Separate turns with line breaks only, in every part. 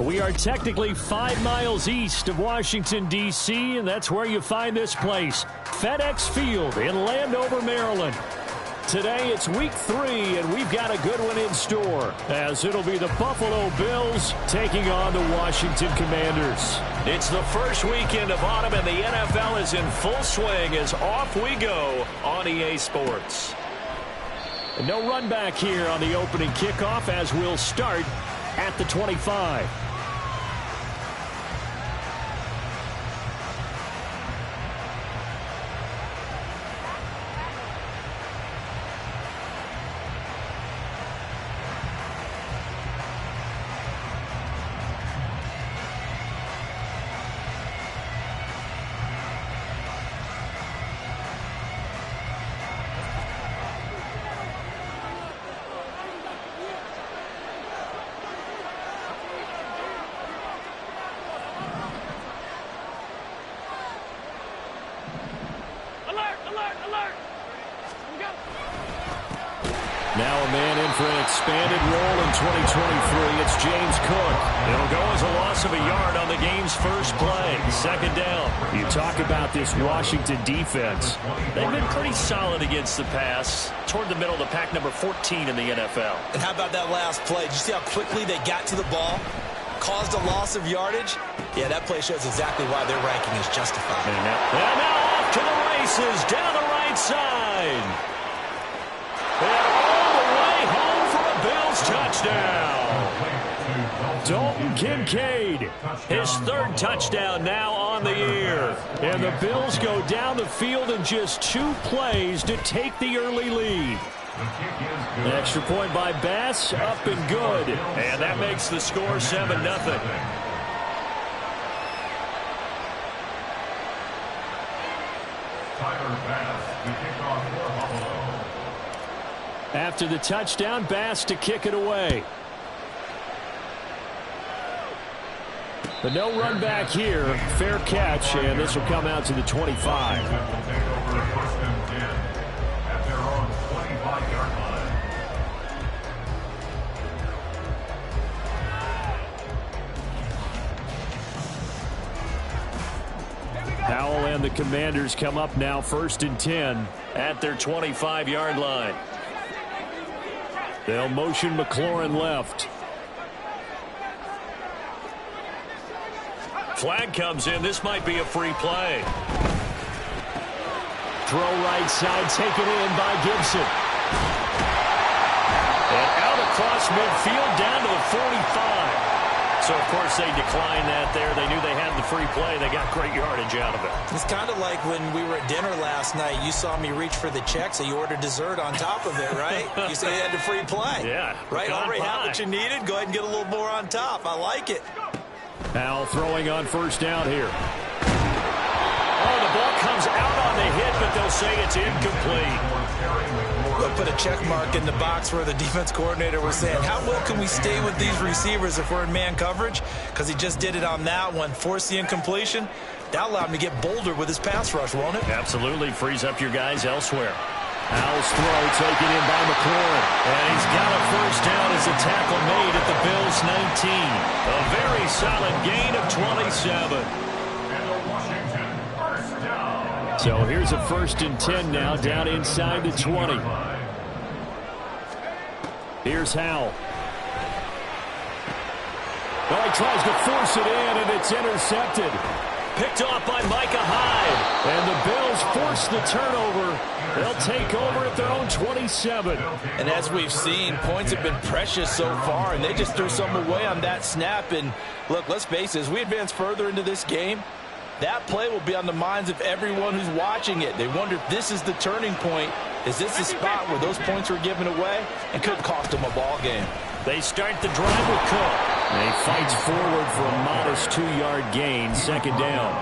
We are technically 5 miles east of Washington, D.C., and that's where you find this place, FedEx Field in Landover, Maryland. Today it's week 3, and we've got a good one in store, as it'll be the Buffalo Bills taking on the Washington Commanders.
It's the first weekend of autumn, and the NFL is in full swing as off we go on EA Sports.
And no run back here on the opening kickoff, as we'll start at the 25. Now a man in for an expanded role in 2023. It's James Cook.
It'll go as a loss of a yard on the game's first play. Second down.
You talk about this Washington defense.
They've been pretty solid against the pass. Toward the middle of the pack, number 14 in the NFL.
And how about that last play? Did you see how quickly they got to the ball? Caused a loss of yardage? Yeah, that play shows exactly why their ranking is justified.
And now off to the races down the right side. Bills touchdown.
Dalton Kincaid,
his third touchdown now on the year.
And the Bills go down the field in just 2 plays to take the early lead. An extra point by Bass, up and good.
And that makes the score 7-0.
After the touchdown, Bass to kick it away. But no run back here. Fair catch, and this will come out to the 25. Howell and the Commanders come up now 1st and 10
at their 25-yard line.
They'll motion McLaurin left.
Flag comes in. This might be a free play.
Throw right side, taken in by Gibson.
And out across midfield down to the 45. So, of course, they declined that there. They knew they had the free play. They got great yardage out of it.
It's kind of like when we were at dinner last night. You saw me reach for the check, so you ordered dessert on top of it, right? You said you had the free play.
Yeah.
Right? Already had what you needed. Go ahead and get a little more on top. I like it.
Howell throwing on 1st down here.
Oh, the ball comes out on the hit, but they'll say it's incomplete.
We'll put a check mark in the box where the defense coordinator was saying, how well can we stay with these receivers if we're in man coverage? Because he just did it on that one, forced the incompletion. That allowed him to get bolder with his pass rush, won't it?
Absolutely. Frees up your guys elsewhere.
Howell's throw taken in by McLaurin.
And he's got a 1st down as a tackle made at the Bills' 19. A very solid gain of 27.
So here's a 1st and 10 now, down inside the 20. Here's Howell. Well, he tries to force it in, and it's intercepted.
Picked off by Micah Hyde.
And the Bills force the turnover. They'll take over at their own 27.
And as we've seen, points have been precious so far, and they just threw some away on that snap. And look, let's face it, as we advance further into this game, that play will be on the minds of everyone who's watching it. They wonder if this is the turning point. Is this the spot where those points were given away and could cost them a ball game?
They start the drive with Cook.
And he fights forward for a modest 2-yard gain, 2nd down.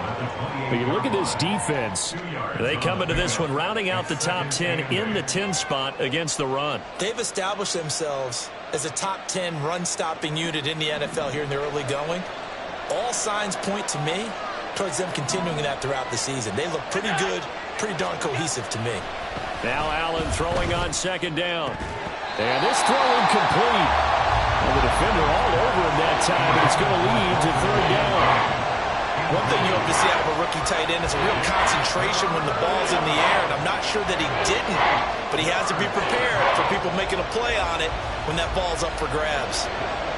But you look at this defense.
They come into this one rounding out the top 10 in the 10 spot against the run.
They've established themselves as a top 10 run-stopping unit in the NFL here in the early going. All signs point to me towards them continuing that throughout the season. They look pretty good, pretty darn cohesive to me.
Now Allen throwing on 2nd down. And this throw incomplete. And the defender all over him that time, but it's going to lead to third down.
One thing you hope to see out of a rookie tight end is a real concentration when the ball's in the air, and I'm not sure that he didn't, but he has to be prepared for people making a play on it when that ball's up for grabs.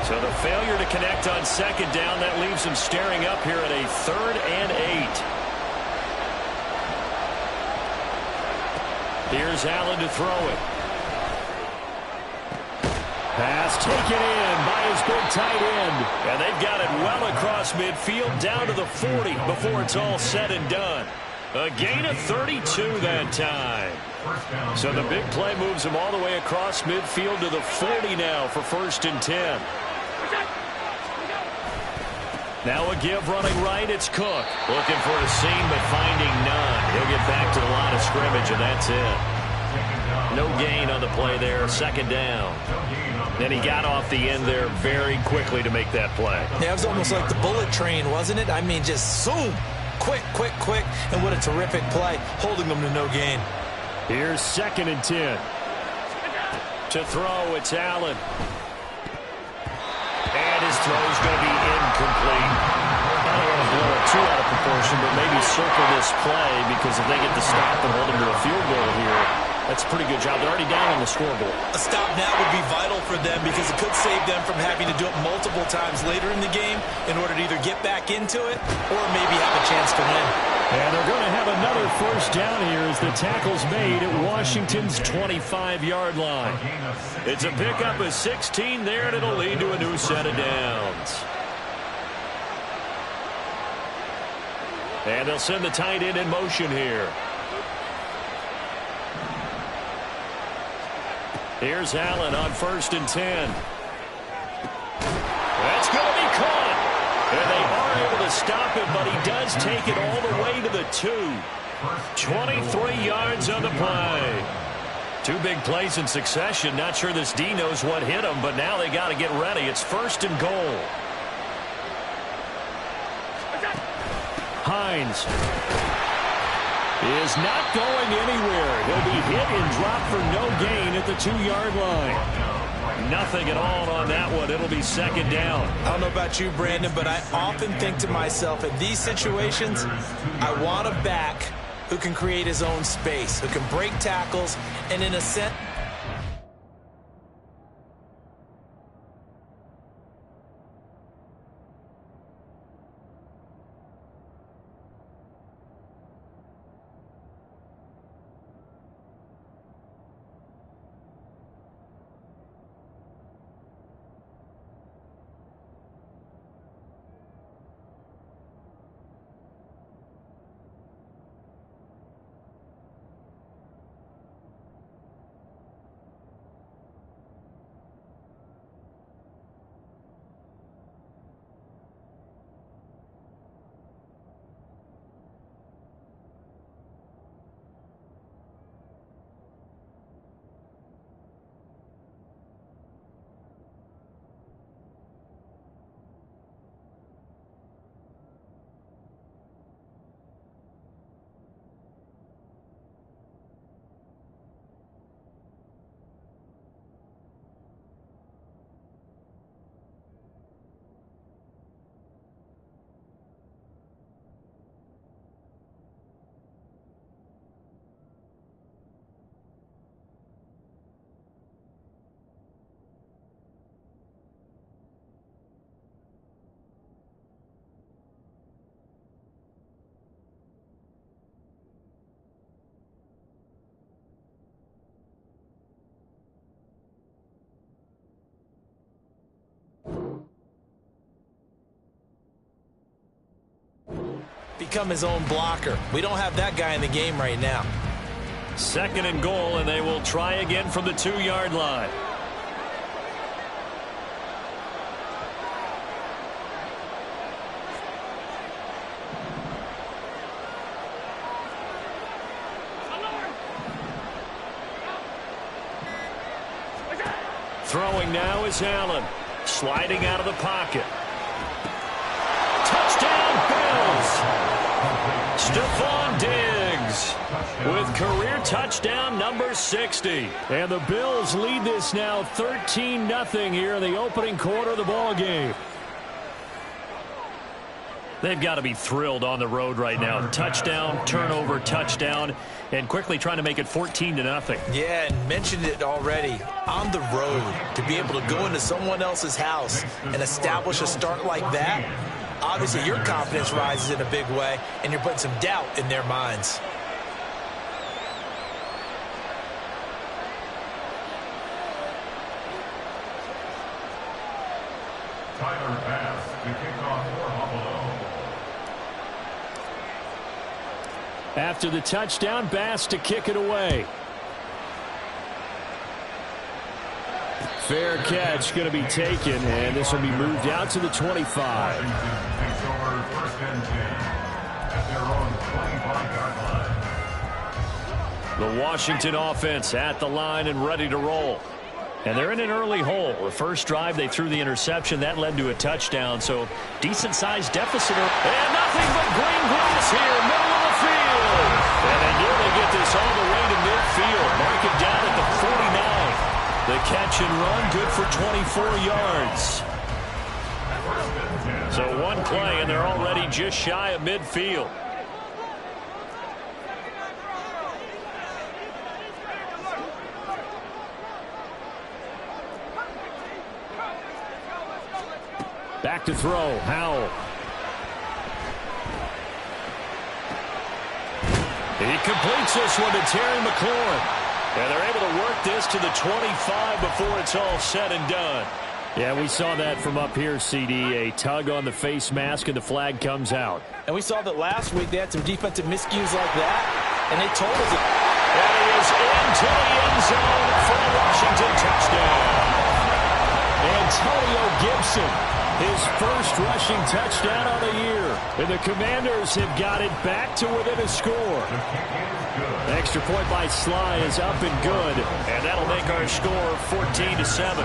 So the failure to connect on second down, that leaves him staring up here at a 3rd and 8. Here's Allen to throw it.
Pass taken in by his big tight end.
And they've got it well across midfield down to the 40 before it's all said and done. A gain of 32 that time. So the big play moves him all the way across midfield to the 40 now for 1st and 10. Now a give running right. It's Cook. Looking for a seam but finding none. He'll get back to the line of scrimmage, and that's it. No gain on the play there. 2nd down. And he got off the end there very quickly to make that play.
Yeah, it was almost like the bullet train, wasn't it? I mean, just zoom. Quick, quick, quick. And what a terrific play, holding them to no gain.
Here's 2nd and 10.
To throw, it's Allen. And his throw's going to be incomplete.
I don't want to blow it too out of proportion, but maybe circle this play, because if they get the stop and hold them to a field goal here, that's a pretty good job. They're already down on the scoreboard.
A stop now would be vital for them because it could save them from having to do it multiple times later in the game in order to either get back into it or maybe have a chance to win.
And they're going to have another 1st down here as the tackle's made at Washington's 25-yard line.
It's a pickup of 16 there, and it'll lead to a new set of downs. And they'll send the tight end in motion here. Here's Allen on 1st and 10. That's going to be caught. And they are able to stop him, but he does take it all the way to the 2. 23 yards on the play. 2 big plays in succession. Not sure this D knows what hit him, but now they got to get ready. It's 1st and goal.
Hines is not going anywhere. He'll be hit and dropped for no gain at the 2-yard line.
Nothing at all on that one. It'll be 2nd down.
I don't know about you, Brandon, but I often think to myself, in these situations, I want a back who can create his own space, who can break tackles, and in a sense, become his own blocker. We don't have that guy in the game right now.
2nd and goal, and they will try again from the 2-yard line. Throwing now is Allen. Sliding out of the pocket. Touchdown, Bills! Stephon Diggs with career touchdown number 60.
And the Bills lead this now 13-0 here in the opening quarter of the ball game.
They've got to be thrilled on the road right now. Touchdown, turnover, touchdown, and quickly trying to make it 14-0.
Yeah, and mentioned it already. On the road, to be able to go into someone else's house and establish a start like that, obviously your confidence rises in a big way, and you're putting some doubt in their minds.
Tyler Bass, the kickoff for Buffalo.
After the touchdown, Bass to kick it away. Fair catch going to be taken, and this will be moved out to the 25.
Washington takes over first and 10 at their own 25-yard line.
The Washington offense at the line and ready to roll. And they're in an early hole. The first drive, they threw the interception. That led to a touchdown, so decent-sized deficit. And nothing but green grass here, middle of the field. And they nearly get this all the way to midfield. Mark it down at the 49. The catch and run, good for 24 yards. So one play, and they're already just shy of midfield.
Back to throw, Howell.
He completes this one to Terry McLaurin. And they're able to work this to the 25 before it's all said and done.
Yeah, we saw that from up here, CD. A tug on the face mask, and the flag comes out.
And we saw that last week they had some defensive miscues like that, and they told us it.
And he is into the end zone for the Washington touchdown.
Antonio Gibson, his first rushing touchdown on the year. And the Commanders have got it back to within a score. Extra point by Sly is up and good.
And that'll make our score 14-7.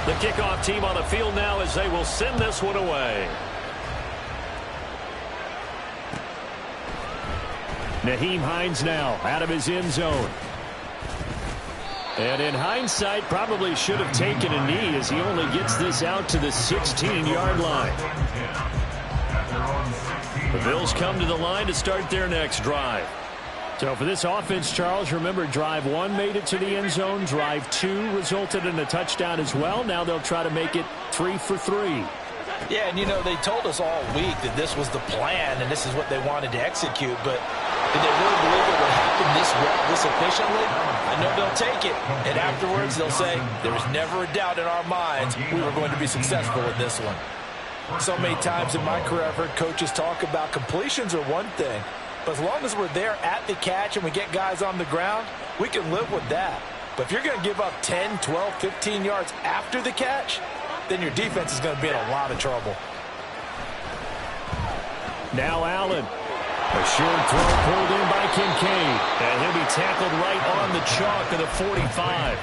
The kickoff team on the field now as they will send this one away.
Nyheim Hines now out of his end zone. And in hindsight, probably should have taken a knee as he only gets this out to the 16-yard line.
The Bills come to the line to start their next drive.
So for this offense, Charles, remember drive 1 made it to the end zone. Drive 2 resulted in a touchdown as well. Now they'll try to make it 3 for 3.
Yeah, and you know, they told us all week that this was the plan and this is what they wanted to execute, but did they really believe it would happen this well, this efficiently? I know they'll take it, and afterwards they'll say, there was never a doubt in our minds we were going to be successful with this one. So many times in my career I've heard coaches talk about completions are one thing, but as long as we're there at the catch and we get guys on the ground, we can live with that. But if you're going to give up 10, 12, 15 yards after the catch, then your defense is going to be in a lot of trouble.
Now Allen. A short throw pulled in by Kincaid.
And he'll be tackled right on the chalk of the 45.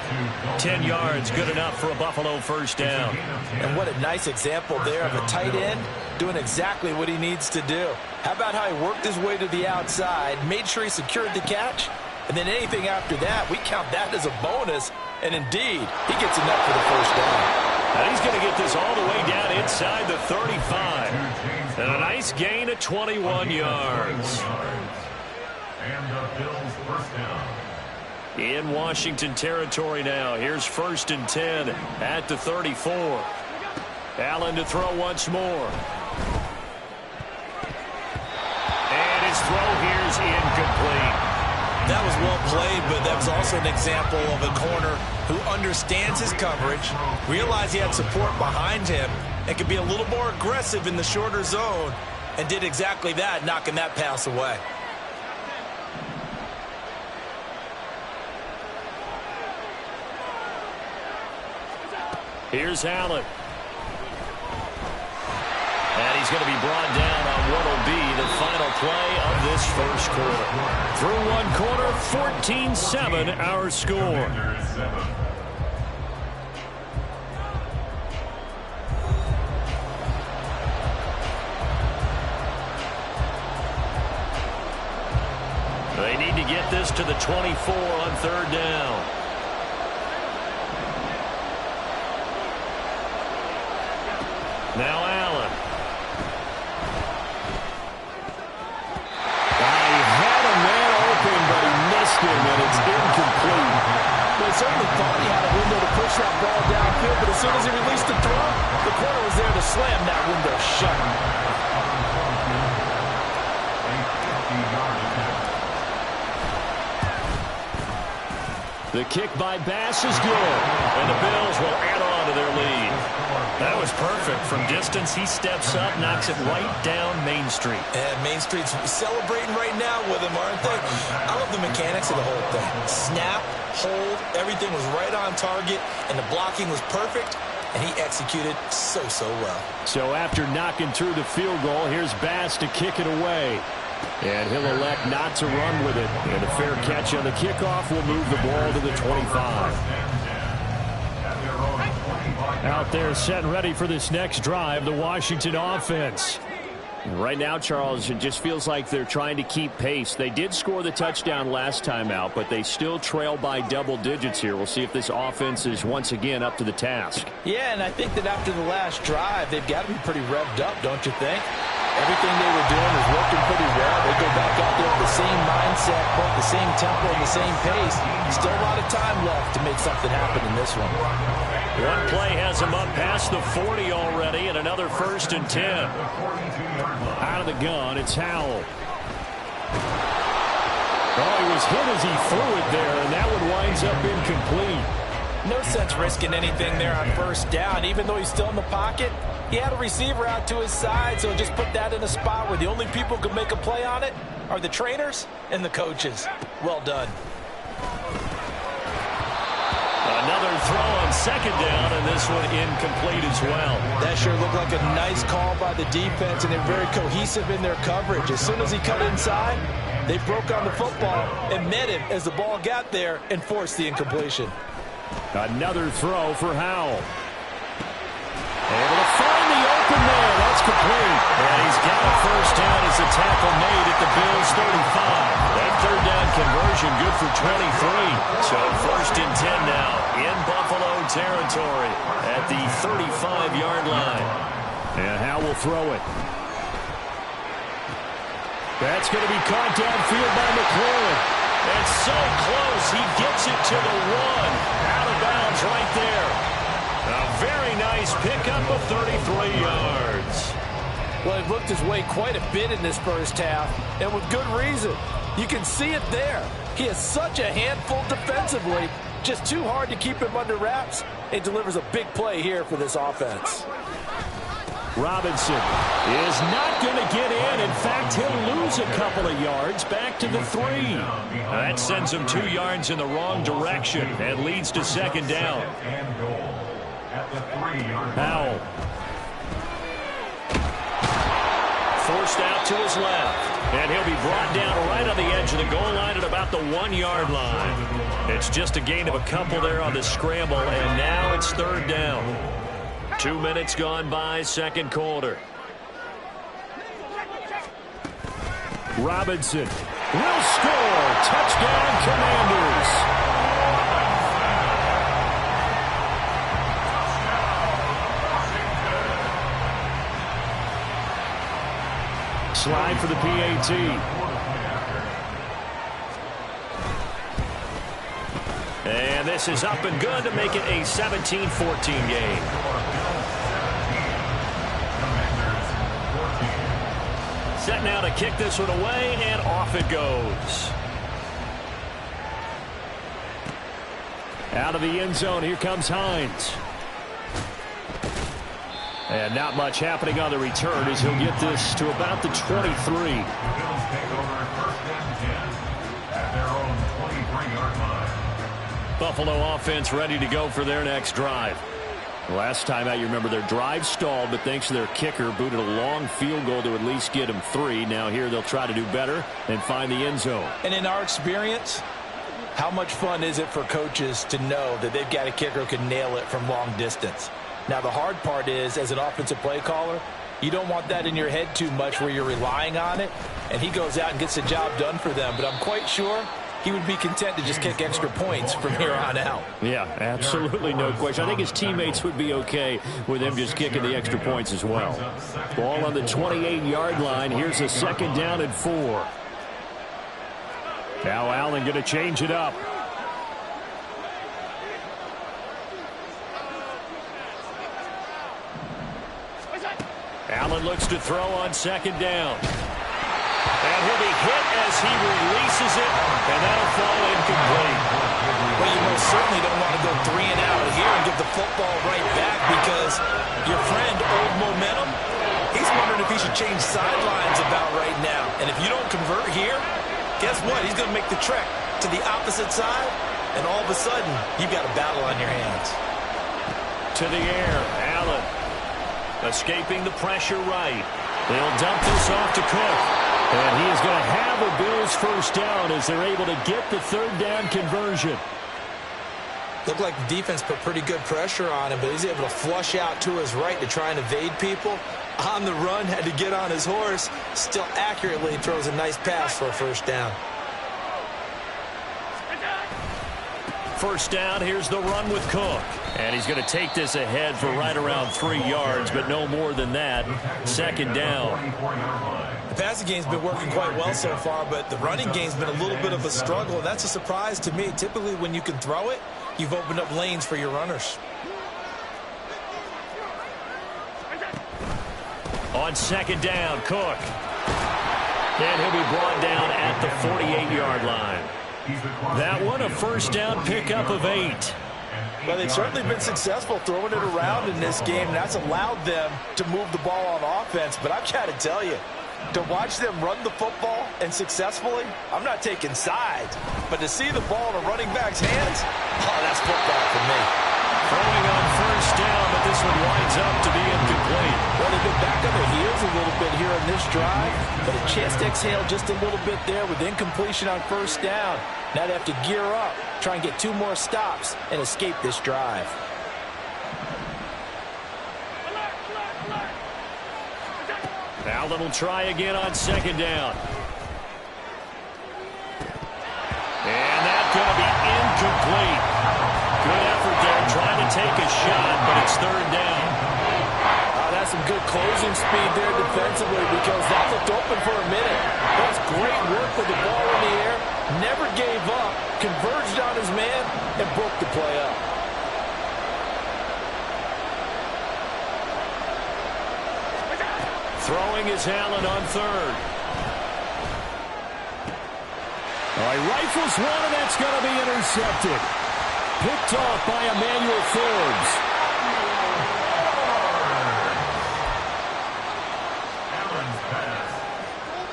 10 yards, good enough for a Buffalo first down.
And what a nice example there of a tight end doing exactly what he needs to do. How about how he worked his way to the outside, made sure he secured the catch, and then anything after that, we count that as a bonus. And indeed, he gets enough for the first down.
And he's going to get this all the way down inside the 35. And a nice gain of 21 yards.
And the Bills first down.
In Washington territory now. Here's 1st and 10 at the 34. Allen to throw once more. And his throw here's incomplete.
That was well played, but that was also an example of a corner who understands his coverage, realized he had support behind him, and could be a little more aggressive in the shorter zone, and did exactly that, knocking that pass away.
Here's Allen. And he's going to be brought down on what will be the final play of this first quarter.
Through one quarter, 14-7 our score.
They need to get this to the 24 on third down. Now Allen.
He had a man open, but he missed him, and it's incomplete.
Well, he certainly thought he had a window to push that ball downfield, but as soon as he released the throw, the corner was there to slam that window shut.
The kick by Bass is good, and the Bills will add on to their lead.
That was perfect. From distance, he steps up, knocks it right down Main Street.
And Main Street's celebrating right now with him, aren't they? I love the mechanics of the whole thing. Snap, hold, everything was right on target, and the blocking was perfect, and he executed so well.
So after knocking through the field goal, here's Bass to kick it away. And he'll elect not to run with it. And a fair catch on the kickoff will move the ball to the 25. Out there set and ready for this next drive, the Washington offense.
Right now, Charles, it just feels like they're trying to keep pace. They did score the touchdown last time out, but they still trail by double digits here. We'll see if this offense is once again up to the task.
Yeah, and I think that after the last drive, they've got to be pretty revved up, don't you think? Everything they were doing was working pretty well. They go back out there with the same mindset, both the same tempo and the same pace. Still a lot of time left to make something happen in this one.
One play has him up past the 40 already, and another 1st and 10.
Out of the gun, it's Howell. Oh, he was hit as he threw it there, and that one winds up incomplete.
No sense risking anything there on first down. Even though he's still in the pocket, he had a receiver out to his side, so just put that in a spot where the only people who can make a play on it are the trainers and the coaches. Well done.
Another throw on 2nd down, and this one incomplete as well.
That sure looked like a nice call by the defense, and they're very cohesive in their coverage. As soon as he cut inside, they broke on the football and met him as the ball got there and forced the incompletion.
Another throw for Howell. Able to find the open man. That's complete.
And he's got a 1st down as the tackle made at the Bills' 35. That 3rd down conversion good for 23. So 1st and 10 now in Buffalo territory at the 35-yard line.
And Howell will throw it. That's going to be caught downfield by McLaurin.
It's so close. He gets it to the 1. Out of bounds right there. A very nice pickup of 33 yards.
Well, he looked his way quite a bit in this first half, and with good reason. You can see it there. He is such a handful defensively, just too hard to keep him under wraps, and delivers a big play here for this offense.
Robinson is not going to get in. In fact, he'll lose a couple of yards back to the 3.
That sends him 2 yards in the wrong direction and leads to 2nd down.
Howell.
Forced out to his left. And he'll be brought down right on the edge of the goal line at about the 1-yard line. It's just a gain of a couple there on the scramble, and now it's 3rd down. 2 minutes gone by, 2nd quarter.
Robinson will score. Touchdown, Commanders. Slide for the PAT.
And this is up and good to make it a 17-14 game. Set now to kick this one away, and off it goes.
Out of the end zone, here comes Hines. And not much happening on the return as he'll get this to about the 23.
Buffalo offense ready to go for their next drive.
Last time out, you remember their drive stalled, but thanks to their kicker, booted a long field goal to at least get them 3. Now here they'll try to do better and find the end zone.
And in our experience, how much fun is it for coaches to know that they've got a kicker who can nail it from long distance? Now, the hard part is, as an offensive play caller, You don't want that in your head too much where you're relying on it, and he goes out and gets the job done for them. But I'm quite sure he would be content to just kick extra points from here on out.
Yeah, absolutely no question. I think his teammates would be okay with him just kicking the extra points as well. Ball on the 28-yard line. Here's a 2nd down and 4. Now Allen going to change it up. Allen looks to throw on 2nd down. And he'll be hit as he releases it, and that'll fall incomplete.
Well, you most certainly don't want to go 3 and out here and give the football right back because your friend, Old Momentum, he's wondering if he should change sidelines about right now. And if you don't convert here, guess what? He's going to make the trek to the opposite side, and all of a sudden, you've got a battle on your hands.
To the air, Allen. Escaping the pressure right. They'll dump this off to Cook. And he is going to have a Bills 1st down as they're able to get the 3rd down conversion.
Looked like the defense put pretty good pressure on him, but he's able to flush out to his right to try and evade people. On the run, had to get on his horse. Still accurately throws a nice pass for a 1st down.
1st down, here's the run with Cook. And he's going to take this ahead for right around 3 yards, but no more than that. 2nd down.
The passing game's been working quite well so far, but the running game's been a little bit of a struggle, and that's a surprise to me. Typically, when you can throw it, you've opened up lanes for your runners.
On 2nd down, Cook. And he'll be brought down at the 48-yard line. That one, a 1st down pickup of 8.
Well, they've certainly been successful throwing it around in this game, and that's allowed them to move the ball on offense. But I've got to tell you, to watch them run the football and successfully, I'm not taking sides. But to see the ball in a running back's hands, oh, that's football for me.
Throwing on 1st down, but this one winds up to be incomplete.
Well, they've been back on their heels a little bit here in this drive, but a chance to exhale just a little bit there with incompletion on 1st down. Now they have to gear up, try and get 2 more stops, and escape this drive.
Allen will try again on 2nd down. And that's going to be incomplete. Good effort there, trying to take a shot, but it's 3rd down.
That's some good closing speed there defensively because that looked open for a minute. That's great work with the ball in the air. Never gave up, converged on his man, and broke the play up.
Throwing is Allen on 3rd. All right, rifles one, and that's going to be intercepted. Picked off by Emmanuel Forbes.
Allen's pass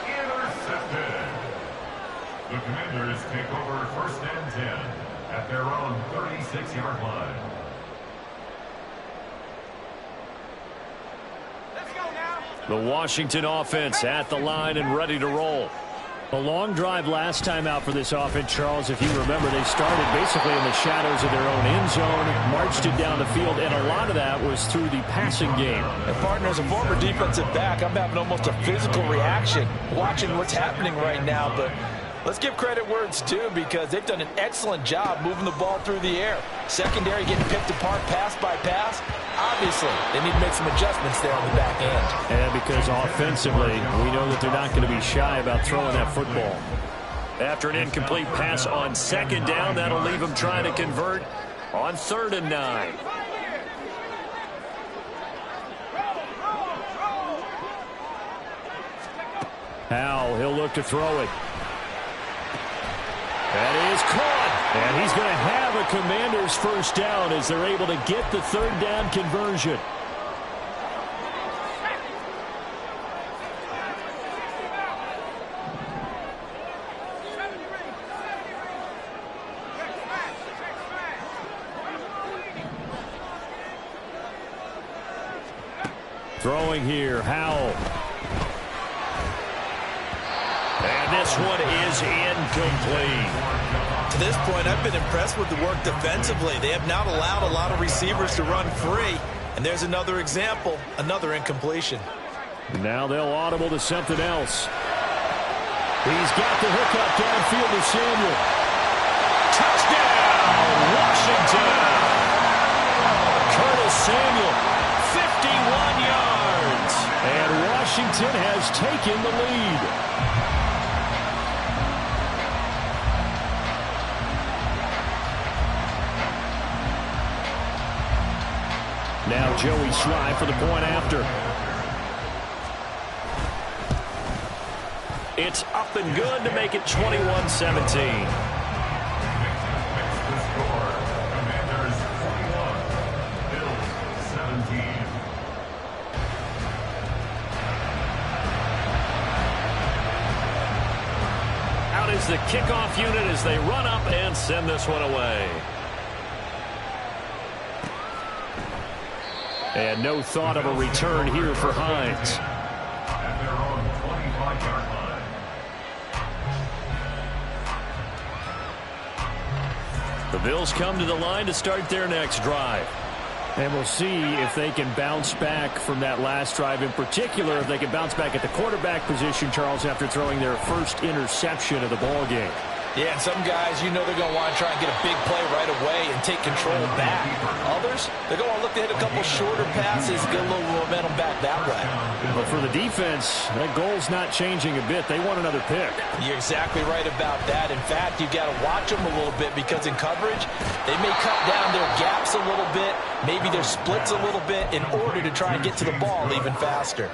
intercepted. The Commanders take over 1st and 10 at their own 36-yard line.
The Washington offense at the line and ready to roll. A long drive last time out for this offense, Charles. If you remember, they started basically in the shadows of their own end zone, marched it down the field, and a lot of that was through the passing game.
And partner, as a former defensive back, I'm having almost a physical reaction watching what's happening right now. But let's give credit where it's due because they've done an excellent job moving the ball through the air. Secondary getting picked apart pass by pass. Obviously, they need to make some adjustments there on the back end.
And because offensively, we know that they're not going to be shy about throwing that football. After an incomplete pass on 2nd down, that'll leave them trying to convert on 3rd and 9. Howell, he'll look to throw it. That is caught. And he's going to have a Commander's 1st down as they're able to get the 3rd down conversion. Throwing here, Howell. And this one is incomplete.
To this point, I've been impressed with the work defensively. They have not allowed a lot of receivers to run free. And there's another example, another incompletion.
Now they'll audible to something else. He's got the hookup downfield to Samuel.
Touchdown, Washington. Curtis Samuel, 51 yards.
And Washington has taken the lead. Now Joey Slye for the point after.
It's up and good to make it 21-17. Out is the kickoff unit as they run up and send this one away.
And no thought of a return here for Hines.
At their own 25-yard line.
The Bills come to the line to start their next drive. And we'll see if they can bounce back from that last drive. In particular, if they can bounce back at the quarterback position, Charles, after throwing their first interception of the ball game.
Yeah, and some guys, you know they're going to want to try and get a big play right away and take control back. Others, they're going to look to hit a couple shorter passes, get a little momentum back that way.
But for the defense, that goal's not changing a bit. They want another pick.
You're exactly right about that. In fact, you've got to watch them a little bit because in coverage, they may cut down their gaps a little bit, maybe their splits a little bit in order to try and get to the ball even faster.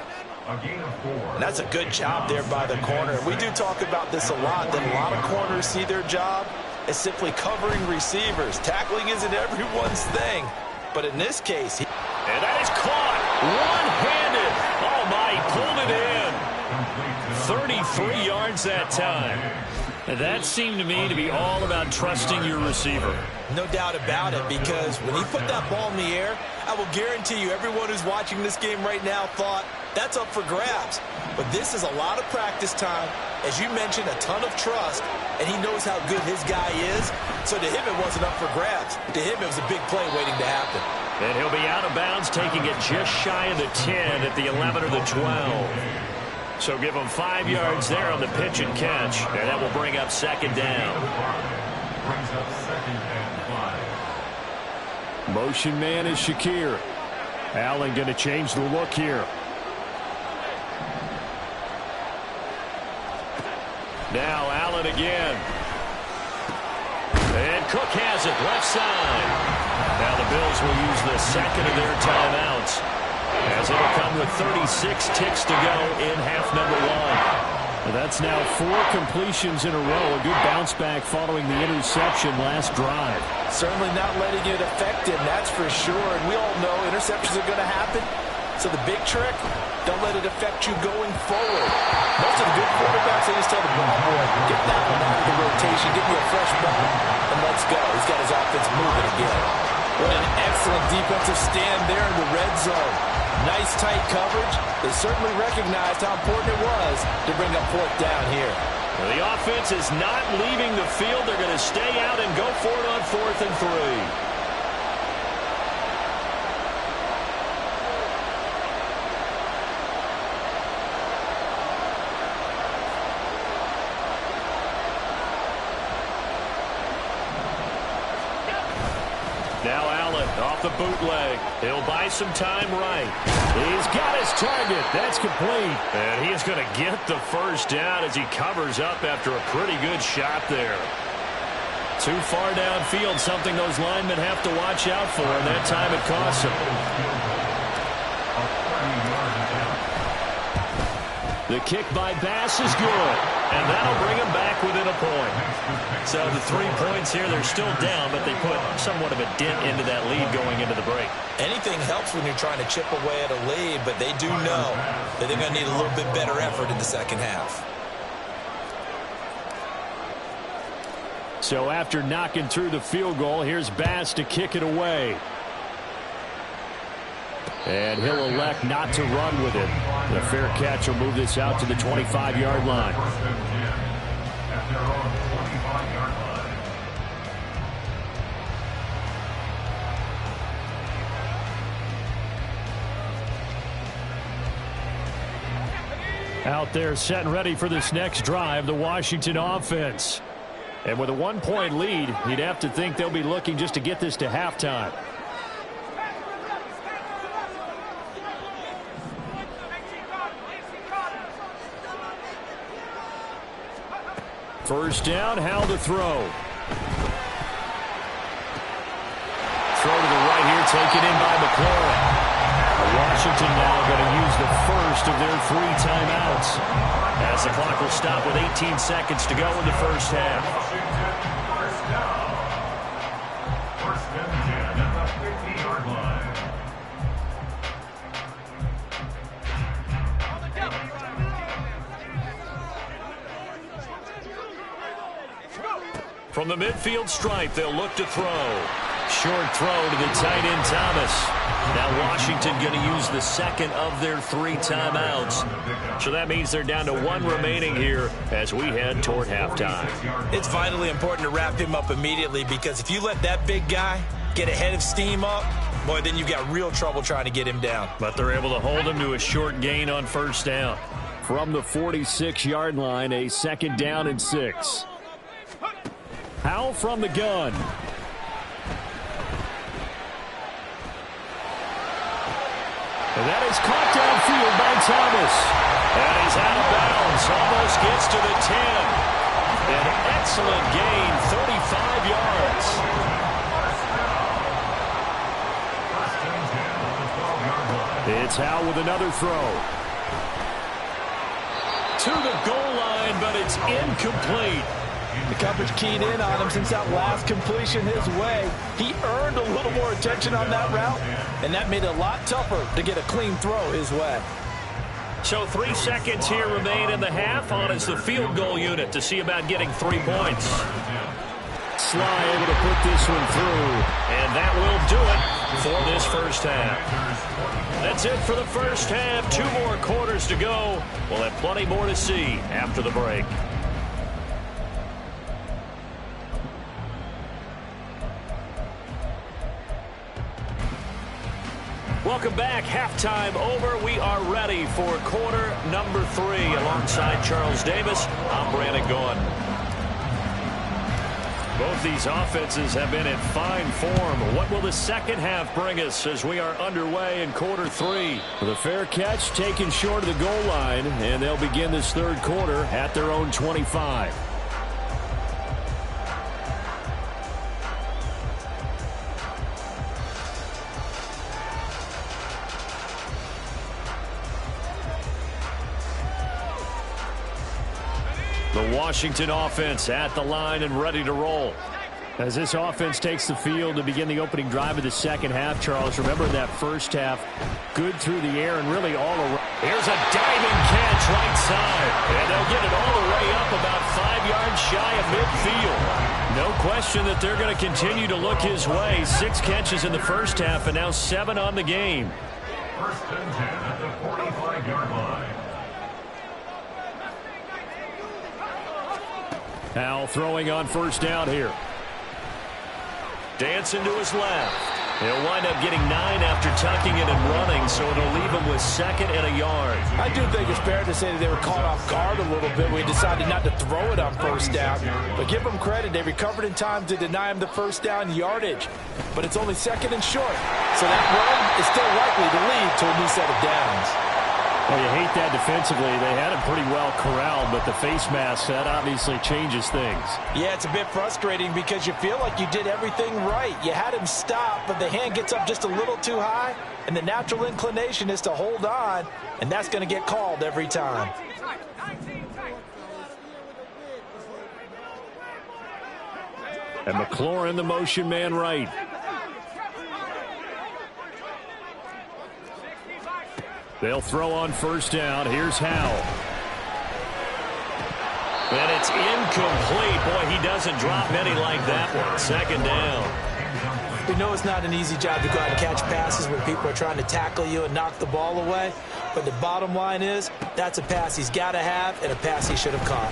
And that's a good job there by the corner. We do talk about this a lot, that a lot of corners see their job as simply covering receivers. Tackling isn't everyone's thing. But in this case,
and that is caught one-handed. Oh, my, he pulled it in. 33 yards that time. And that seemed to me to be all about trusting your receiver.
No doubt about it, because when he put that ball in the air, I will guarantee you everyone who's watching this game right now thought, that's up for grabs. But this is a lot of practice time. As you mentioned, a ton of trust, and he knows how good his guy is. So to him, it wasn't up for grabs. To him, it was a big play waiting to happen.
And he'll be out of bounds, taking it just shy of the 10 at the 11 or the 12. So give him 5 yards there on the pitch and catch, and that will bring up second down.
Brings up second and 5.
Motion man is Shakir. Allen going to change the look here. Now Allen again. And Cook has it left side. Now the Bills will use the second of their timeouts, as it'll come with 36 ticks to go in half number 1. That's now 4 completions in a row. A good bounce back following the interception last drive.
Certainly not letting it affect him, that's for sure. And we all know interceptions are going to happen. So the big trick, don't let it affect you going forward. Most of the good quarterbacks, they just tell the ball boy, get that one out of the rotation, get me a fresh ball, and let's go. He's got his offense moving again. What an excellent defensive stand there in the red zone. Nice tight coverage. They certainly recognized how important it was to bring up fourth down here.
Well, the offense is not leaving the field. They're going to stay out and go for it on 4th and 3. Now Allen off the bootleg. He'll buy some time right. He's got his target. That's complete. And he is going to get the first down as he covers up after a pretty good shot there. Too far downfield, something those linemen have to watch out for, and that time it costs him. The kick by Bass is good, and that'll bring him back within a point. So the 3 points here, they're still down, but they put somewhat of a dent into that lead going into the break.
Anything helps when you're trying to chip away at a lead, but they do know that they're going to need a little bit better effort in the second half.
So after knocking through the field goal, here's Bass to kick it away. And he'll elect not to run with it. The fair catch will move this out to the 25-yard line.
At their own 25-yard line.
Out there set and ready for this next drive, the Washington offense. And with a 1-point lead, you'd have to think they'll be looking just to get this to halftime. First down, Howell to throw. Throw to the right here, taken in by McLaurin. Washington now going to use the first of their 3 timeouts, as the clock will stop with 18 seconds to go in the first half.
First and 10 at the 50-yard line.
From the midfield stripe, they'll look to throw. Short throw to the tight end, Thomas. Now Washington going to use the second of their 3 timeouts. So that means they're down to 1 remaining here as we head toward halftime.
It's vitally important to wrap him up immediately, because if you let that big guy get ahead of steam up, boy, then you've got real trouble trying to get him down.
But they're able to hold him to a short gain on first down. From the 46-yard line, a 2nd down and 6. Howell from the gun. And that is caught downfield by Thomas.
And he's out of bounds. Almost gets to the 10. An excellent gain, 35 yards.
It's Howell with another throw.
To the goal line, but it's incomplete.
The coverage keyed in on him since that last completion his way. He earned a little more attention on that route, and that made it a lot tougher to get a clean throw his way.
So 3 seconds here remain in the half. On is the field goal unit to see about getting 3 points.
Sly able to put this one through.
And that will do it for this first half. That's it for the first half. 2 more quarters to go. We'll have plenty more to see after the break. Welcome back. Halftime over. We are ready for quarter number 3. Alongside Charles Davis, I'm Brandon Gaughan.
Both these offenses have been in fine form. What will the second half bring us as we are underway in quarter 3? The fair catch taken short of the goal line, and they'll begin this third quarter at their own 25. The Washington offense at the line and ready to roll. As this offense takes the field to begin the opening drive of the second half, Charles, remember in that first half, good through the air and really all around.
Here's a diving catch right side. And they'll get it all the way up about 5 yards shy of midfield.
No question that they're going to continue to look his way. 6 catches in the first half and now 7 on the game.
First and 10 at the 45-yard line.
Howell throwing on first down here.
Dancing to his left. He'll wind up getting 9 after tucking it and running, so it'll leave him with 2nd and a yard.
I do think it's fair to say that they were caught off guard a little bit when he decided not to throw it on first down. But give them credit. They recovered in time to deny him the first down yardage. But it's only 2nd and short. So that run is still likely to lead to a new set of downs.
Well, you hate that defensively. They had him pretty well corralled, but the face mask, that obviously changes things.
Yeah, it's a bit frustrating because you feel like you did everything right. You had him stop, but the hand gets up just a little too high, and the natural inclination is to hold on, and that's going to get called every time.
And McLaurin, the motion man right. They'll throw on first down. Here's Howell.
And it's incomplete. Boy, he doesn't drop many like that one. 2nd down.
We know it's not an easy job to go out and catch passes when people are trying to tackle you and knock the ball away. But the bottom line is, that's a pass he's got to have and a pass he should have caught.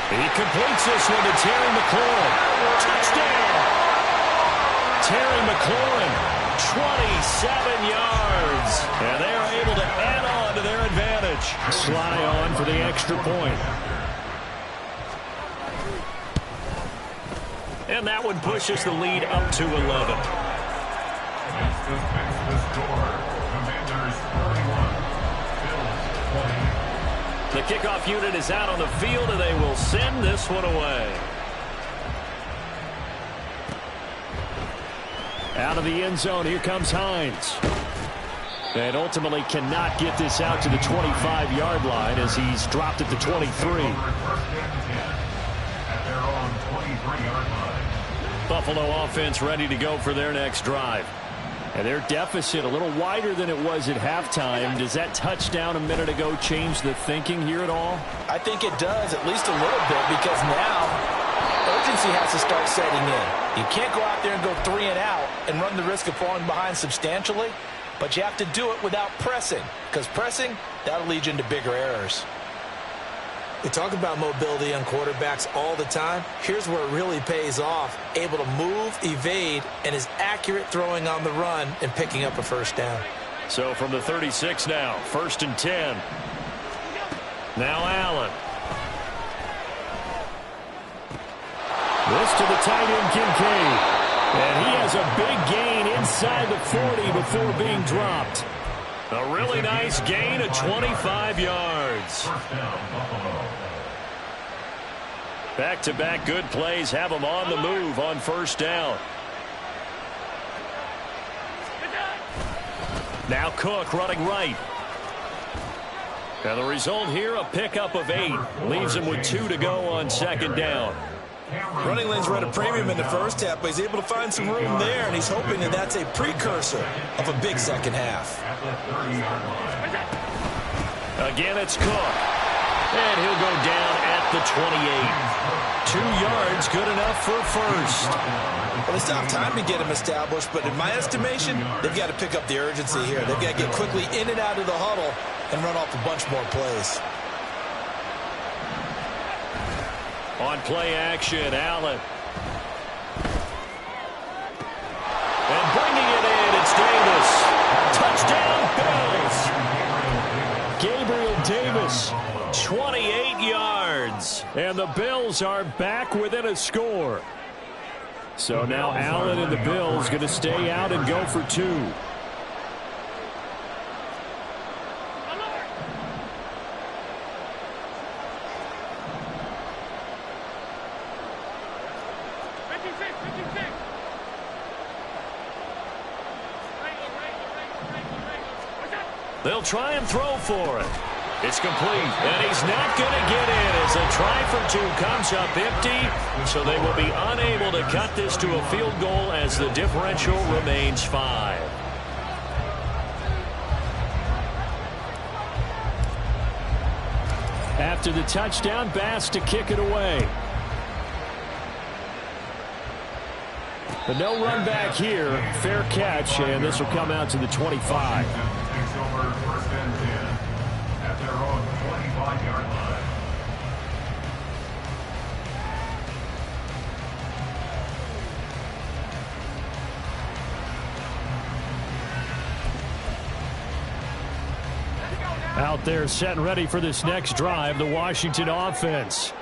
He completes this one to Terry McLaurin. Touchdown! Terry McLaurin, 27 yards. And they are able to add on to their advantage.
pitch. Sly on for the extra point. And that one pushes the lead up to 11. The kickoff unit is out on the field, and they will send this one away. Out of the end zone, here comes Hines. And ultimately cannot get this out to the 25-yard line as he's dropped at the 23. Buffalo offense ready to go for their next drive. And their deficit a little wider than it was at halftime. Does that touchdown a minute ago change the thinking here at all?
I think it does, at least a little bit, because now urgency has to start setting in. You can't go out there and go 3 and out and run the risk of falling behind substantially, but you have to do it without pressing, because pressing, that'll lead you into bigger errors. We talk about mobility on quarterbacks all the time. Here's where it really pays off. Able to move, evade, and is accurate throwing on the run and picking up a first down.
So from the 36 now, 1st and 10. Now Allen. This to the tight end, Kincaid. And he has a big gain inside the 40 before being dropped. A really nice gain of 25 yards. Back-to-back good plays have them on the move on first down. Now Cook running right. And the result here, a pickup of 8. Leaves him with 2 to go on 2nd down.
Running lanes were at a premium in the first half, but he's able to find some room there, and he's hoping that that's a precursor of a big second half.
Again, it's Cook. And he'll go down at the 28. 2 yards, good enough for first.
Well, they still have time to get him established, but in my estimation, they've got to pick up the urgency here. They've got to get quickly in and out of the huddle and run off a bunch more plays.
On play action, Allen. And bringing it in, it's Davis. Touchdown, Bills. Gabriel Davis, 28 yards. And the Bills are back within a score. So now Allen and the Bills going to stay out and go for 2. They'll try and throw for it. It's complete, and he's not going to get in as a try for 2 comes up empty, so they will be unable to cut this to a field goal as the differential remains 5. After the touchdown, Bass to kick it away. But no run back here. Fair catch, and this will come out to the 25.
First and 10 at their own 25-yard line.
Out there set and ready for this next drive, the Washington offense.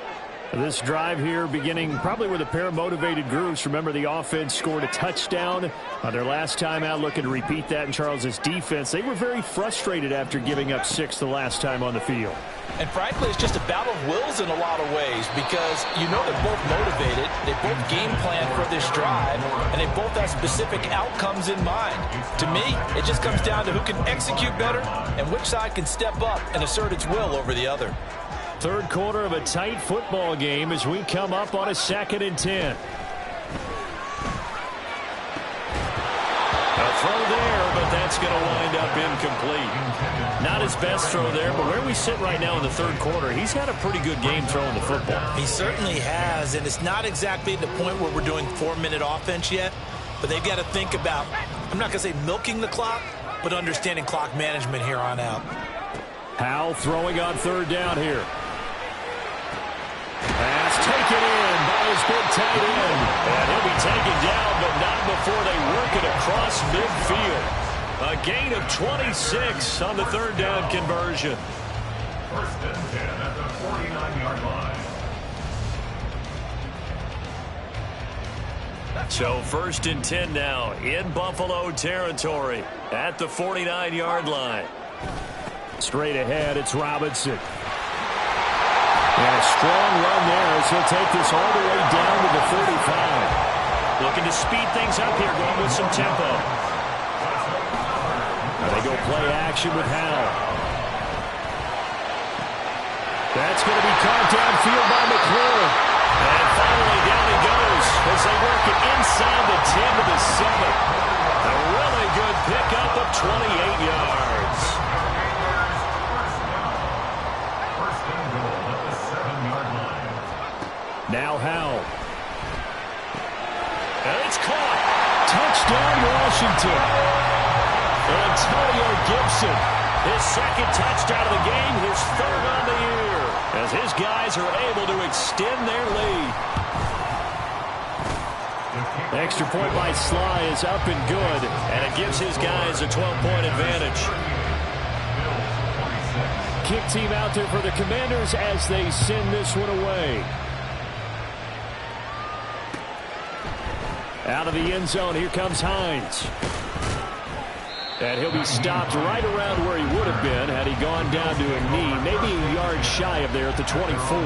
This drive here beginning probably with a pair of motivated groups. Remember, the offense scored a touchdown on their last time out. Looking to repeat that in Charles's defense. They were very frustrated after giving up 6 the last time on the field.
And frankly, it's just a battle of wills in a lot of ways, because you know they're both motivated. They both game plan for this drive, and they both have specific outcomes in mind. To me, it just comes down to who can execute better and which side can step up and assert its will over the other.
Third quarter of a tight football game as we come up on a 2nd and 10. A throw there, but that's going to wind up incomplete. Not his best throw there, but where we sit right now in the third quarter, he's had a pretty good game throwing the football.
He certainly has, and it's not exactly the point where we're doing 4-minute offense yet, but they've got to think about, I'm not going to say milking the clock, but understanding clock management here on out.
Howell throwing on 3rd down here. Pass taken in by his big tight end. And he'll be taken down, but not before they work it across midfield. A gain of 26 on the 3rd down conversion.
First and 10 at the 49-yard line.
So first and 10 now in Buffalo territory at the 49-yard line.
Straight ahead, it's Robinson. And a strong run there as he'll take this all the way down to the 35.
Looking to speed things up here, going with some tempo.
Now they go play action with Howell. That's going to be caught downfield by McLaurin.
And finally down he goes as they work it inside the 10 to the 7. A really good pickup of 28 yards.
First and goal at the 7-yard line.
Now Howell.
And it's caught.
Touchdown Washington.
Antonio Gibson, his second touchdown of the game, his third on the year, as his guys are able to extend their lead.
Extra point by Sly is up and good.
And it gives his guys a 12-point advantage.
Kick team out there for the Commanders as they send this one away. Out of the end zone, here comes Hines. And he'll be stopped right around where he would have been had he gone down to a knee, maybe a yard shy of there at the 24.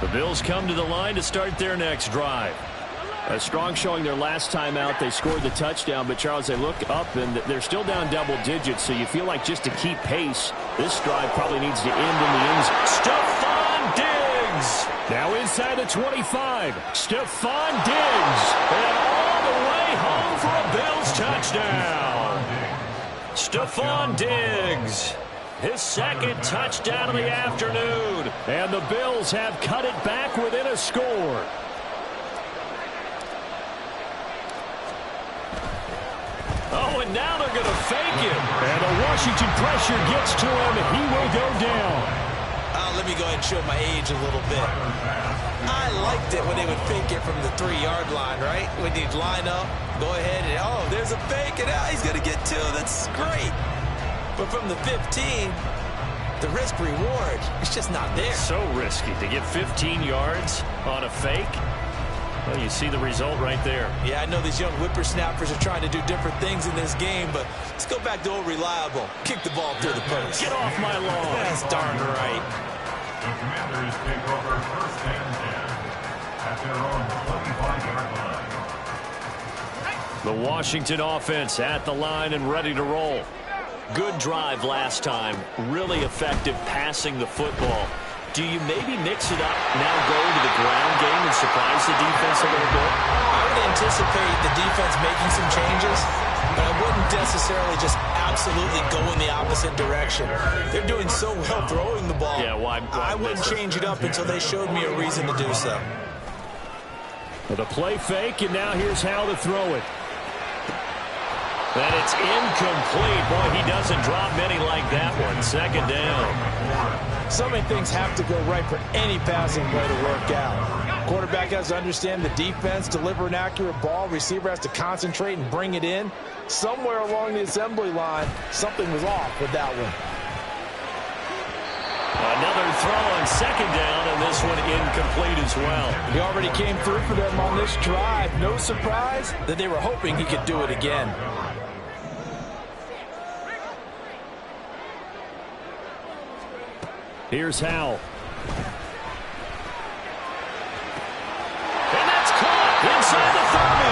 The Bills come to the line to start their next drive.
A strong showing their last time out. They scored the touchdown, but Charles, they look up and they're still down double digits, so you feel like just to keep pace, this drive probably needs to end in the end zone.
Stephon Diggs!
Now inside the 25, Stephon Diggs.
And all the way home for a Bills touchdown. Stephon Diggs, his second touchdown of the afternoon.
And the Bills have cut it back within a score.
Oh, and now they're going to fake it.
And the Washington pressure gets to him. He will go down.
Let me go ahead and show my age a little bit. I liked it when they would fake it from the 3-yard line, right? When they'd line up, go ahead, and oh, there's a fake, and he's going to get 2. That's great. But from the 15, the risk-reward, it's just not there.
So risky to get 15 yards on a fake. Well, you see the result right there.
Yeah, I know these young whippersnappers are trying to do different things in this game, but let's go back to old reliable. Kick the ball through the post.
Get off my lawn.
That's darn right.
The Commanders take over first and 10 at their own 25-yard line.
The Washington offense at the line and ready to roll. Good drive last time. Really effective passing the football. Do you maybe mix it up, now go to the ground game and surprise the defense a little bit?
I would anticipate the defense making some changes, but I wouldn't necessarily just absolutely go in the opposite direction. They're doing so well throwing the ball.
Yeah, why
I wouldn't change it up until they showed me a reason to do so.
Well, the play fake, and now here's how to throw it.
And it's incomplete. Boy, he doesn't drop many like that one. Second down.
So many things have to go right for any passing play to work out. Quarterback has to understand the defense, deliver an accurate ball. Receiver has to concentrate and bring it in. Somewhere along the assembly line, something was off with that one.
Another throw on second down, and this one incomplete as well.
He already came through for them on this drive. No surprise that they were hoping he could do it again.
Here's Howell.
And that's caught inside the 30.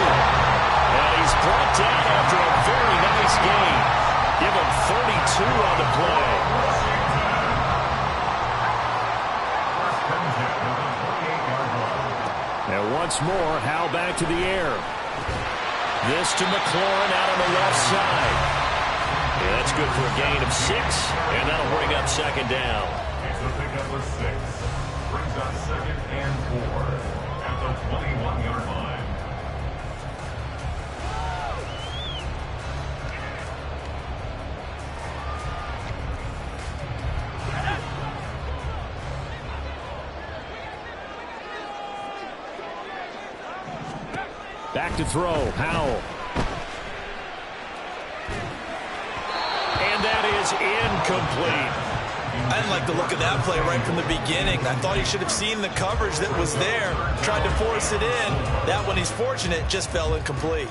And he's brought down after a very nice game. Give him 32 on the play.
And once more, Howell back to the air.
This to McLaurin out on the left side. Yeah, that's good for a gain of 6, and that'll bring up second down.
The pickup was 6. Brings up second and 4 at the 21-yard line.
Back to throw, Howell.
is incomplete.
I didn't like the look of that play right from the beginning. I thought he should have seen the coverage that was there, tried to force it in. That one, he's fortunate, just fell incomplete.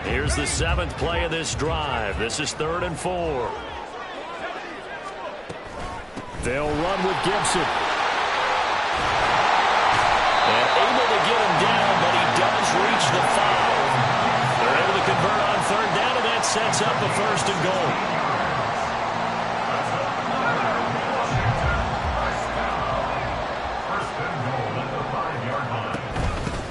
Here's the 7th play of this drive. This is 3rd and 4.
They'll run with Gibson.
And able to get him down, but he does reach the 5. They're able to convert on 3rd down, and that sets up a 1st and goal.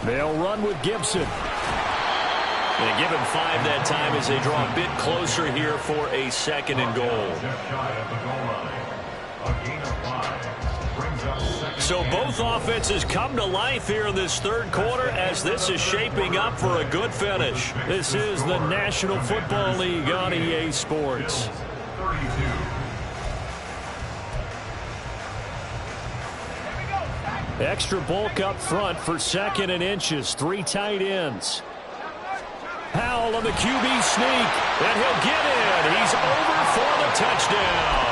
They'll run with Gibson.
They give him 5 that time as they draw a bit closer here for a 2nd and goal. So both offenses come to life here in this 3rd quarter as this is shaping up for a good finish.
This is the National Football League on EA Sports. Extra bulk up front for 2nd and inches. 3 tight ends. Powell on the QB sneak, and he'll get in. He's over for the touchdown.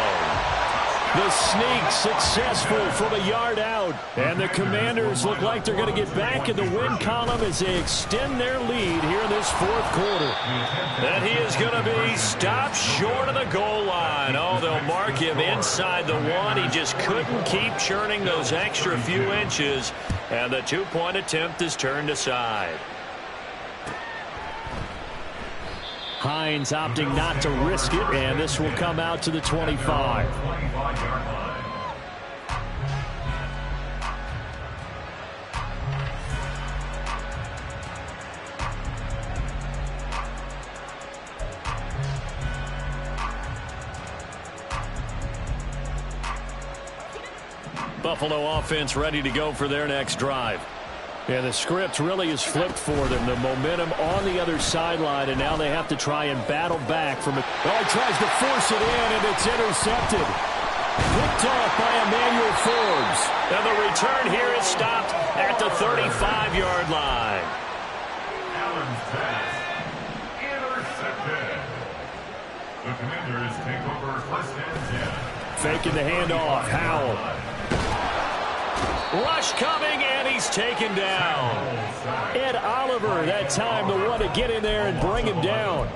The sneak successful from a yard out. And the Commanders look like they're going to get back in the win column as they extend their lead here in this 4th quarter.
And he is going to be stopped short of the goal line. Oh, they'll mark him inside the 1. He just couldn't keep churning those extra few inches. And the 2-point attempt is turned aside.
Hines opting not to risk it, and this will come out to the 25.
Buffalo offense ready to go for their next drive.
Yeah, the script really is flipped for them. The momentum on the other sideline, and now they have to try and battle back from it. Oh, he tries to force it in, and it's intercepted. Picked off by Emmanuel Forbes.
And the return here is stopped at the 35-yard line.
Allen's pass intercepted. The Commanders take over 1st and 10.
Faking the handoff. Howell.
Rush coming, and he's taken down.
Ed Oliver, that time, the one to get in there and bring him down.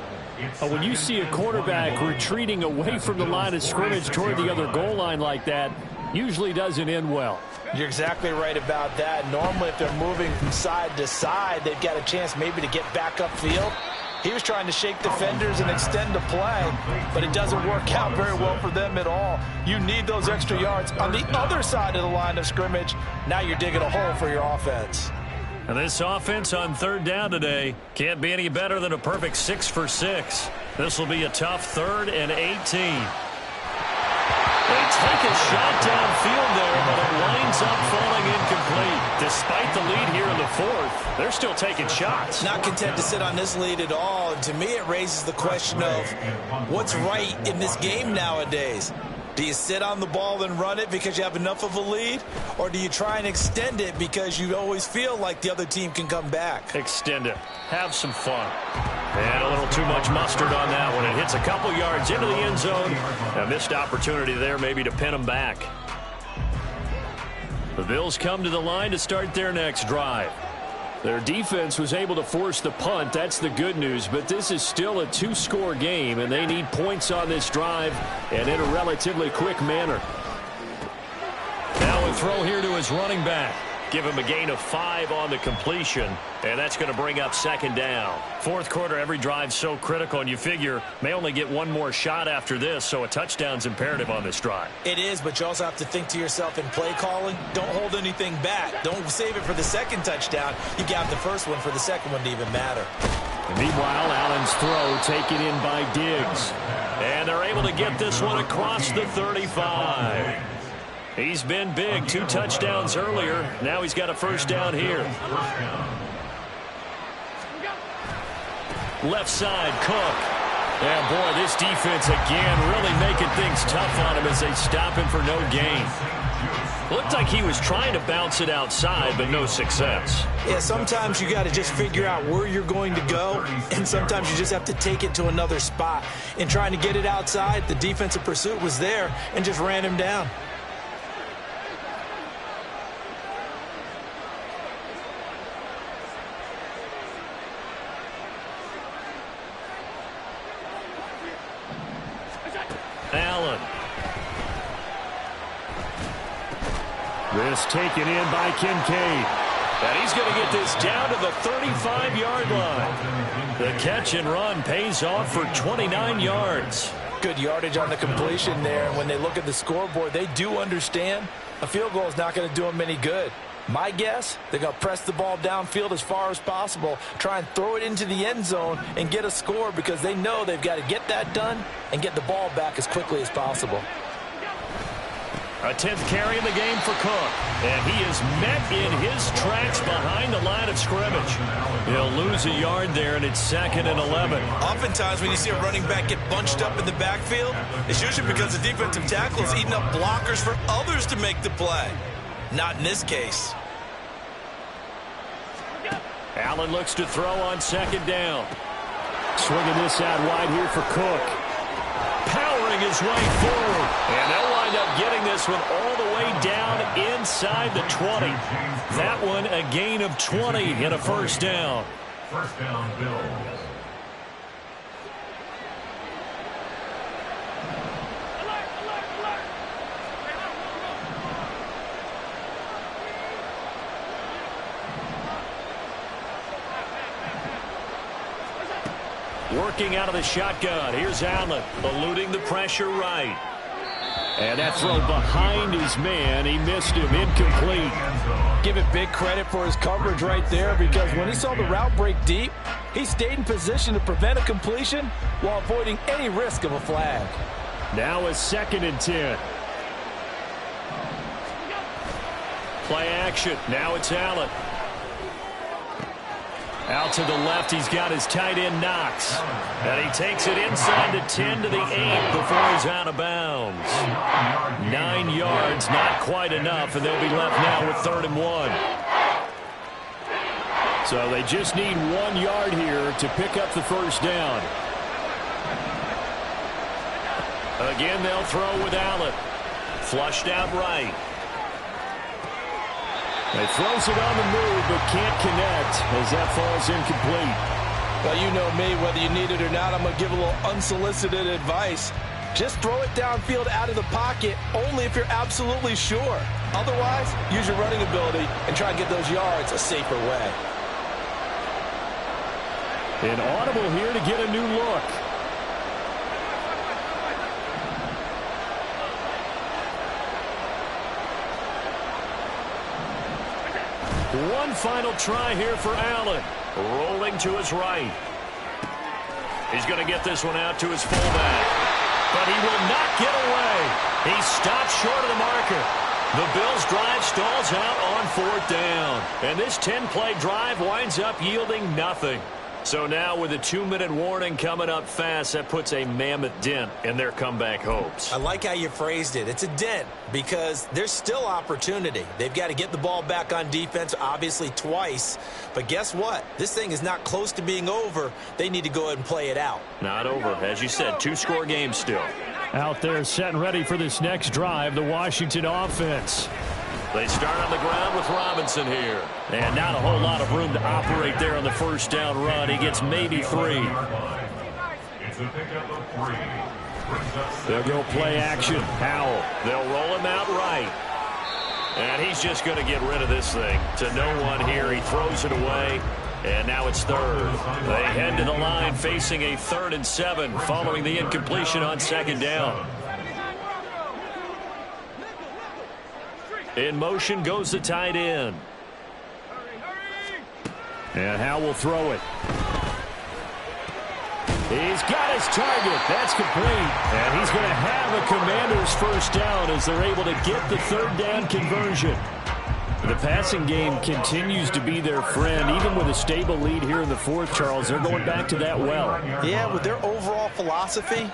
When you see a quarterback retreating away from the line of scrimmage toward the other goal line like that, usually doesn't end well.
You're exactly right about that. Normally, if they're moving from side to side, they've got a chance maybe to get back upfield. He was trying to shake defenders and extend the play, but it doesn't work out very well for them at all. You need those extra yards on the other side of the line of scrimmage. Now you're digging a hole for your offense.
And this offense on 3rd down today can't be any better than a perfect 6 for 6. This will be a tough 3rd and 18. They take a shot downfield there, but it winds up falling incomplete. Despite the lead here in the 4th, they're still taking shots.
Not content to sit on this lead at all. And to me, it raises the question of what's right in this game nowadays. Do you sit on the ball and run it because you have enough of a lead? Or do you try and extend it because you always feel like the other team can come back?
Extend it. Have some fun. And a little too much mustard on that one. It hits a couple yards into the end zone. A missed opportunity there maybe to pin them back.
The Bills come to the line to start their next drive. Their defense was able to force the punt. That's the good news. But this is still a 2-score game, and they need points on this drive and in a relatively quick manner.
Now a throw here to his running back. Give him a gain of 5 on the completion, and that's going to bring up 2nd down. 4th quarter, every drive's so critical, and you figure may only get one more shot after this, so a touchdown's imperative on this drive.
It is, but you also have to think to yourself in play calling, don't hold anything back. Don't save it for the 2nd touchdown. You got the 1st one for the 2nd one to even matter.
And meanwhile, Allen's throw taken in by Diggs.
And they're able to get this one across the 35. He's been big. 2 touchdowns earlier. Now he's got a 1st down here. Left side, Cook.
Yeah, boy, this defense again really making things tough on him as they stop him for no gain. Looked like he was trying to bounce it outside, but no success.
Yeah, sometimes you got to just figure out where you're going to go, and sometimes you just have to take it to another spot. In trying to get it outside, the defensive pursuit was there and just ran him down.
Allen. This taken in by Kincaid. And he's going to get this down to the 35-yard line. The catch and run pays off for 29 yards.
Good yardage on the completion there. And when they look at the scoreboard, they do understand a field goal is not going to do them any good. My guess, they're going to press the ball downfield as far as possible, try and throw it into the end zone and get a score because they know they've got to get that done and get the ball back as quickly as possible.
A 10th carry in the game for Cook. And he is met in his tracks behind the line of scrimmage. He'll lose a yard there, and it's 2nd and 11.
Oftentimes when you see a running back get bunched up in the backfield, it's usually because the defensive tackle is eating up blockers for others to make the play. Not in this case.
Allen looks to throw on 2nd down. Swinging this out wide here for Cook. Powering his way forward. And they'll wind up getting this one all the way down inside the 20. That one a gain of 20 and a first down.
First down, Bills.
Working out of the shotgun. Here's Allen, eluding the pressure right. And that throw behind his man. He missed him, incomplete.
Give it big credit for his coverage right there because when he saw the route break deep, he stayed in position to prevent a completion while avoiding any risk of a flag.
Now a 2nd and 10. Play action. Now it's Allen. Out to the left, he's got his tight end Knox. And he takes it inside the 10 to the 8 before he's out of bounds. 9 yards, not quite enough, and they'll be left now with 3rd and 1. So they just need 1 yard here to pick up the first down. Again, they'll throw with Allen. Flushed out right. He throws it on the move, but can't connect as that falls incomplete.
Well, you know me, whether you need it or not, I'm going to give a little unsolicited advice. Just throw it downfield out of the pocket only if you're absolutely sure. Otherwise, use your running ability and try and get those yards a safer way.
An audible here to get a new look. One final try here for Allen. Rolling to his right. He's going to get this one out to his fullback. But he will not get away. He stops short of the marker. The Bills' drive stalls out on 4th down. And this 10-play drive winds up yielding nothing. So now with a 2-minute warning coming up fast, that puts a mammoth dent in their comeback hopes.
I like how you phrased it. It's a dent because there's still opportunity. They've got to get the ball back on defense, obviously twice. But guess what? This thing is not close to being over. They need to go ahead and play it out.
Not over. As you said, 2-score game still. Out there set and ready for this next drive, the Washington offense. They start on the ground with Robinson here. And not a whole lot of room to operate there on the first down run. He gets maybe 3.
It's a pickup of 3.
They'll go play action. Howell. They'll roll him out right. And he's just going to get rid of this thing. To no one here. He throws it away. And now it's 3rd. They head to the line facing a 3rd and 7 following the incompletion on 2nd down. In motion goes the tight end. And Howell will throw it. He's got his target. That's complete. And he's going to have a Commander's first down as they're able to get the 3rd down conversion. The passing game continues to be their friend. Even with a stable lead here in the fourth, Charles, they're going back to that well.
Yeah, with their overall philosophy,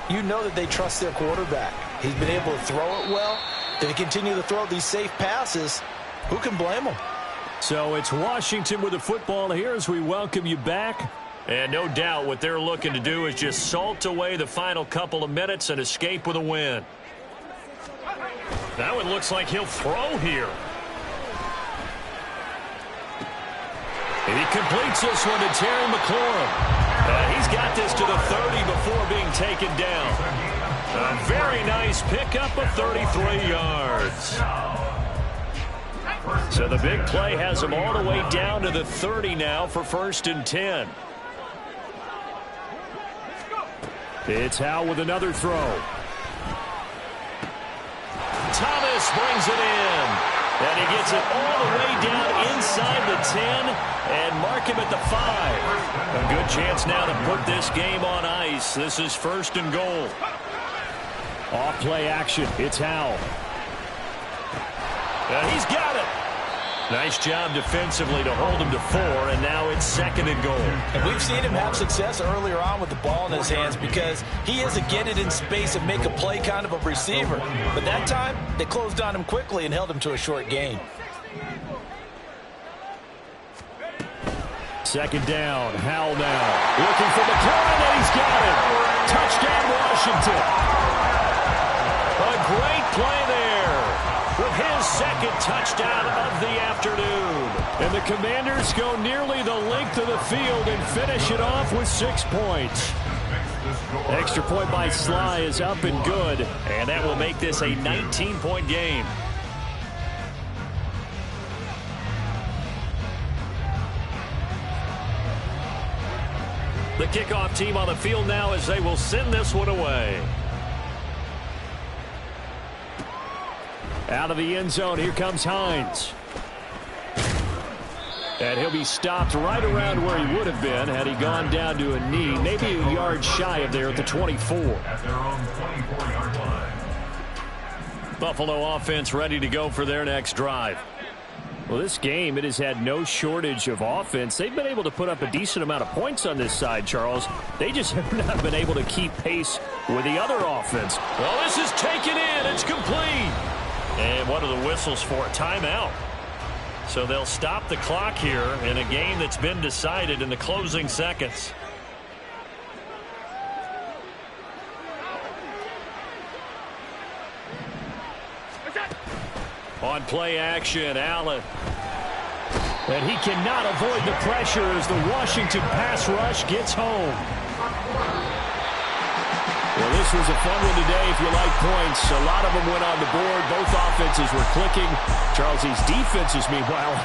you know that they trust their quarterback. He's been able to throw it well. If they continue to throw these safe passes, who can blame them?
So it's Washington with the football here as we welcome you back.
And no doubt what they're looking to do is just salt away the final couple of minutes and escape with a win. Now it looks like he'll throw here. And he completes this one to Terry McLaurin. He's got this to the 30 before being taken down. A very nice pickup of 33 yards.
So the big play has him all the way down to the 30 now for 1st and 10. It's Howe with another throw.
Thomas brings it in. And he gets it all the way down inside the 10 and mark him at the 5. A good chance now to put this game on ice. This is 1st and goal.
Off play action. It's Howe.
And he's got it. Nice job defensively to hold him to 4, and now it's 2nd and goal.
And we've seen him have success earlier on with the ball in his hands because he is a get it in space and make a play kind of a receiver. But that time, they closed on him quickly and held him to a short gain.
2nd down. Howell now. Looking for McLaurin, and he's got it. Touchdown, Washington.
A great play there with his 2nd touchdown of the afternoon.
And the Commanders go nearly the length of the field and finish it off with 6 points. Extra point by Sly is up and good.
And that will make this a 19-point game. The kickoff team on the field now as they will send this one away.
Out of the end zone, here comes Hines. And he'll be stopped right around where he would have been had he gone down to a knee, maybe a yard shy of there at the 24.
At their own 24-yard line.
Buffalo offense ready to go for their next drive.
Well, this game, it has had no shortage of offense. They've been able to put up a decent amount of points on this side, Charles. They just have not been able to keep pace with the other offense.
Well, this is taken in. It's complete. And what are the whistles for? Timeout. So they'll stop the clock here in a game that's been decided in the closing seconds.
On play action, Allen. And he cannot avoid the pressure as the Washington pass rush gets home. Well, this was a fun one today if you like points. A lot of them went on the board. Both offenses were clicking. Charles, these defenses, meanwhile,